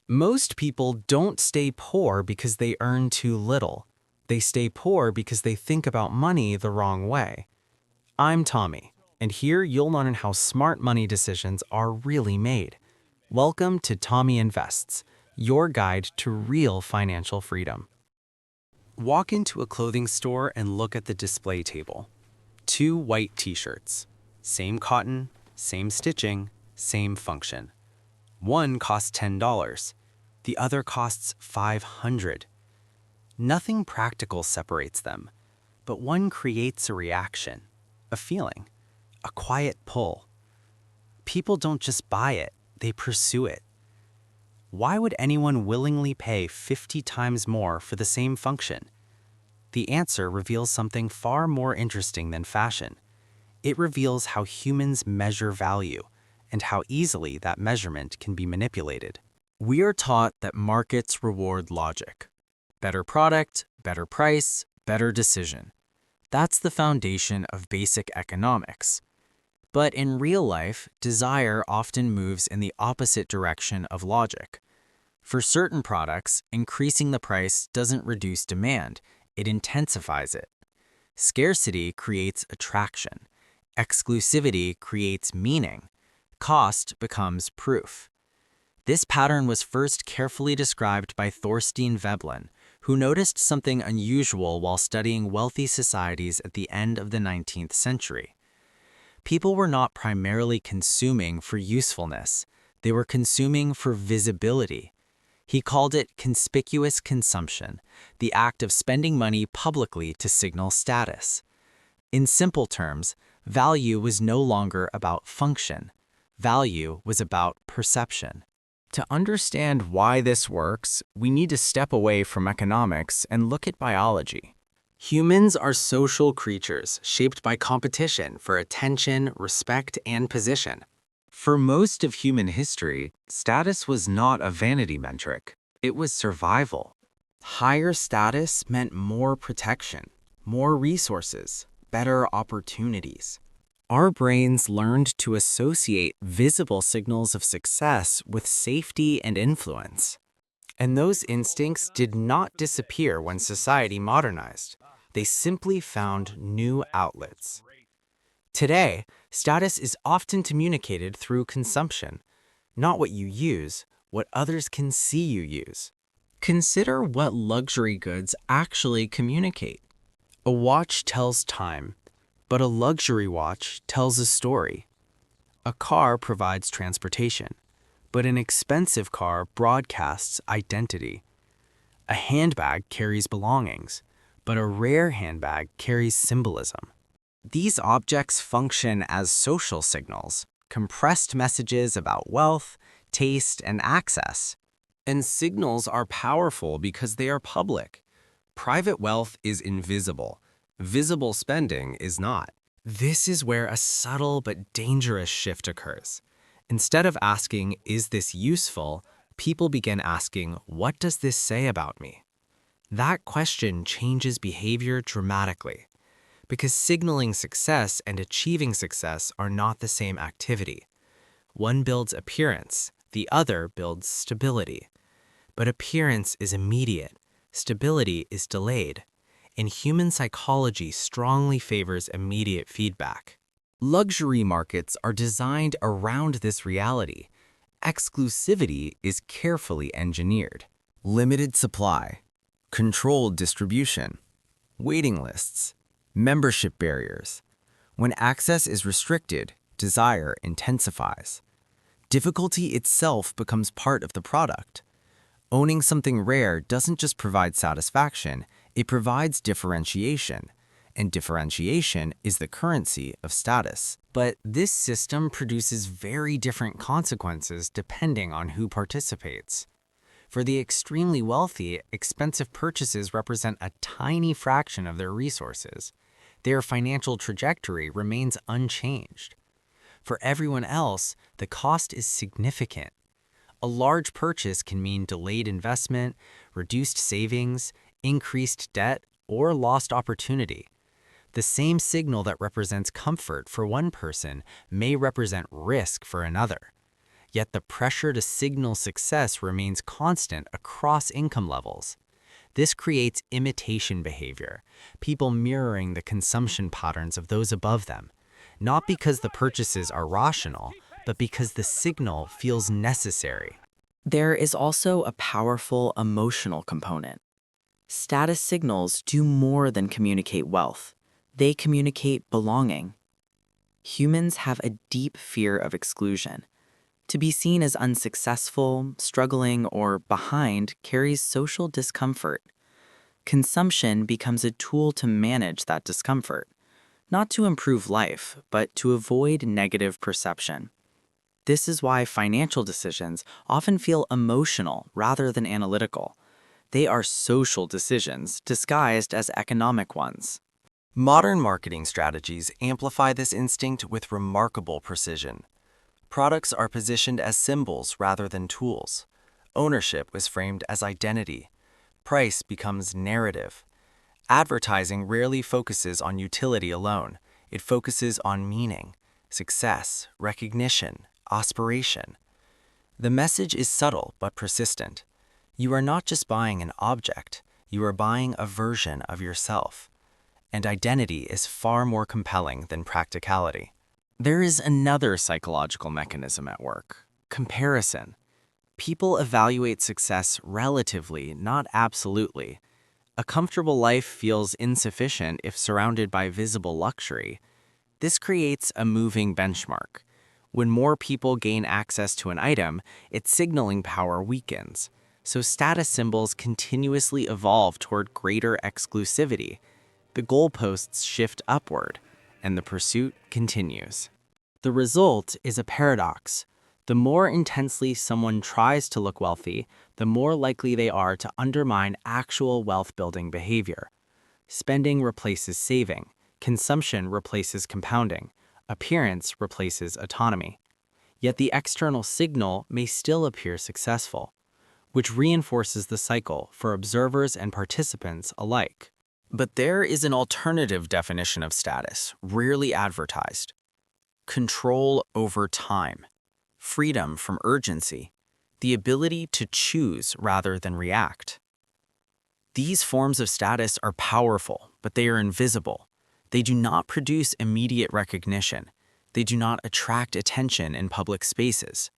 Most people don't stay poor because they earn too little. They stay poor because they think about money the wrong way. I'm Tommy, and here you'll learn how smart money decisions are really made. Welcome to Tommy Invests, your guide to real financial freedom. Walk into a clothing store and look at the display table. 2 white t-shirts. Same cotton, same stitching, same function. One costs $10. The other costs $500. Nothing practical separates them, but one creates a reaction, a feeling, a quiet pull. People don't just buy it, they pursue it. Why would anyone willingly pay 50 times more for the same function? The answer reveals something far more interesting than fashion. It reveals how humans measure value and how easily that measurement can be manipulated. We are taught that markets reward logic. Better product, better price, better decision. That's the foundation of basic economics. But in real life, desire often moves in the opposite direction of logic. For certain products, increasing the price doesn't reduce demand, it intensifies it. Scarcity creates attraction. Exclusivity creates meaning. Cost becomes proof. This pattern was first carefully described by Thorstein Veblen, who noticed something unusual while studying wealthy societies at the end of the 19th century. People were not primarily consuming for usefulness, they were consuming for visibility. He called it conspicuous consumption, the act of spending money publicly to signal status. In simple terms, value was no longer about function. Value was about perception. To understand why this works, we need to step away from economics and look at biology. Humans are social creatures shaped by competition for attention, respect, and position. For most of human history, status was not a vanity metric. It was survival. Higher status meant more protection, more resources, better opportunities. Our brains learned to associate visible signals of success with safety and influence. And those instincts did not disappear when society modernized. They simply found new outlets. Today, status is often communicated through consumption, not what you use, what others can see you use. Consider what luxury goods actually communicate. A watch tells time, but a luxury watch tells a story. A car provides transportation, but an expensive car broadcasts identity. A handbag carries belongings, but a rare handbag carries symbolism. These objects function as social signals, compressed messages about wealth, taste, and access. And signals are powerful because they are public. Private wealth is invisible. Visible spending is not. This is where a subtle but dangerous shift occurs. Instead of asking, "Is this useful?" people begin asking, "What does this say about me?" That question changes behavior dramatically. Because signaling success and achieving success are not the same activity. One builds appearance, the other builds stability. But appearance is immediate, stability is delayed, and human psychology strongly favors immediate feedback. Luxury markets are designed around this reality. Exclusivity is carefully engineered. Limited supply, controlled distribution, waiting lists, membership barriers. When access is restricted, desire intensifies. Difficulty itself becomes part of the product. Owning something rare doesn't just provide satisfaction, it provides differentiation. And differentiation is the currency of status. But this system produces very different consequences depending on who participates. For the extremely wealthy, expensive purchases represent a tiny fraction of their resources. Their financial trajectory remains unchanged. For everyone else, the cost is significant. A large purchase can mean delayed investment, reduced savings, increased debt, or lost opportunity. The same signal that represents comfort for one person may represent risk for another. Yet the pressure to signal success remains constant across income levels. This creates imitation behavior, people mirroring the consumption patterns of those above them, not because the purchases are rational, but because the signal feels necessary. There is also a powerful emotional component. Status signals do more than communicate wealth. They communicate belonging. Humans have a deep fear of exclusion. To be seen as unsuccessful, struggling, or behind carries social discomfort. Consumption becomes a tool to manage that discomfort, not to improve life, but to avoid negative perception. This is why financial decisions often feel emotional rather than analytical. They are social decisions disguised as economic ones. Modern marketing strategies amplify this instinct with remarkable precision. Products are positioned as symbols rather than tools. Ownership is framed as identity. Price becomes narrative. Advertising rarely focuses on utility alone. It focuses on meaning, success, recognition, aspiration. The message is subtle but persistent. You are not just buying an object, you are buying a version of yourself. And identity is far more compelling than practicality. There is another psychological mechanism at work: comparison. People evaluate success relatively, not absolutely. A comfortable life feels insufficient if surrounded by visible luxury. This creates a moving benchmark. When more people gain access to an item, its signaling power weakens. So status symbols continuously evolve toward greater exclusivity. The goalposts shift upward, and the pursuit continues. The result is a paradox. The more intensely someone tries to look wealthy, the more likely they are to undermine actual wealth-building behavior. Spending replaces saving. Consumption replaces compounding. Appearance replaces autonomy. Yet the external signal may still appear successful, which reinforces the cycle for observers and participants alike. But there is an alternative definition of status, rarely advertised: control over time, freedom from urgency, the ability to choose rather than react. These forms of status are powerful, but they are invisible. They do not produce immediate recognition. They do not attract attention in public spaces.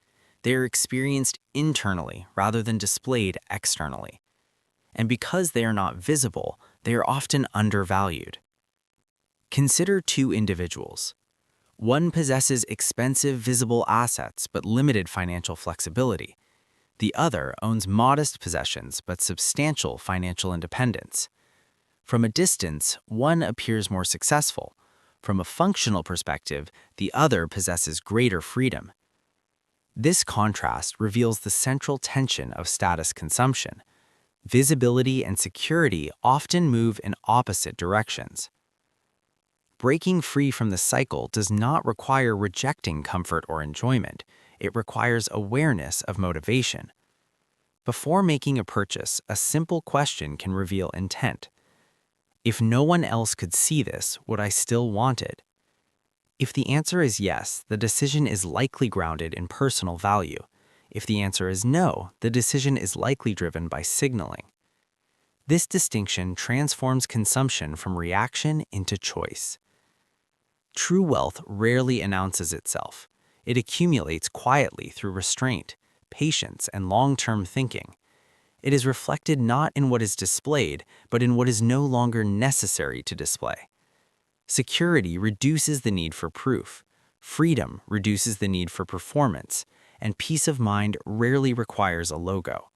They are experienced internally rather than displayed externally. And because they are not visible, they are often undervalued. Consider two individuals. One possesses expensive visible assets but limited financial flexibility. The other owns modest possessions but substantial financial independence. From a distance, one appears more successful. From a functional perspective, the other possesses greater freedom. This contrast reveals the central tension of status consumption. Visibility and security often move in opposite directions. Breaking free from the cycle does not require rejecting comfort or enjoyment. It requires awareness of motivation. Before making a purchase, a simple question can reveal intent. If no one else could see this, would I still want it? If the answer is yes, the decision is likely grounded in personal value. If the answer is no, the decision is likely driven by signaling. This distinction transforms consumption from reaction into choice. True wealth rarely announces itself. It accumulates quietly through restraint, patience, and long-term thinking. It is reflected not in what is displayed, but in what is no longer necessary to display. Security reduces the need for proof. Freedom reduces the need for performance. And peace of mind rarely requires a logo.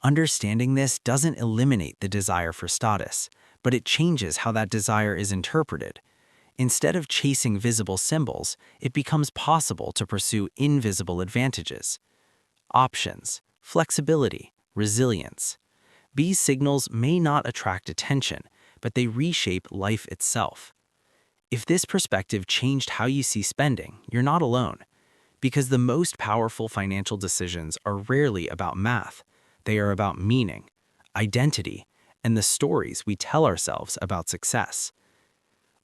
Understanding this doesn't eliminate the desire for status, but it changes how that desire is interpreted. Instead of chasing visible symbols, it becomes possible to pursue invisible advantages. Options, flexibility, resilience. These signals may not attract attention, but they reshape life itself. If this perspective changed how you see spending, you're not alone. Because the most powerful financial decisions are rarely about math. They are about meaning, identity, and the stories we tell ourselves about success.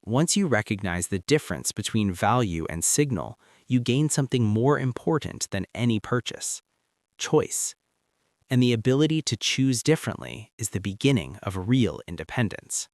Once you recognize the difference between value and signal, you gain something more important than any purchase: choice. And the ability to choose differently is the beginning of real independence.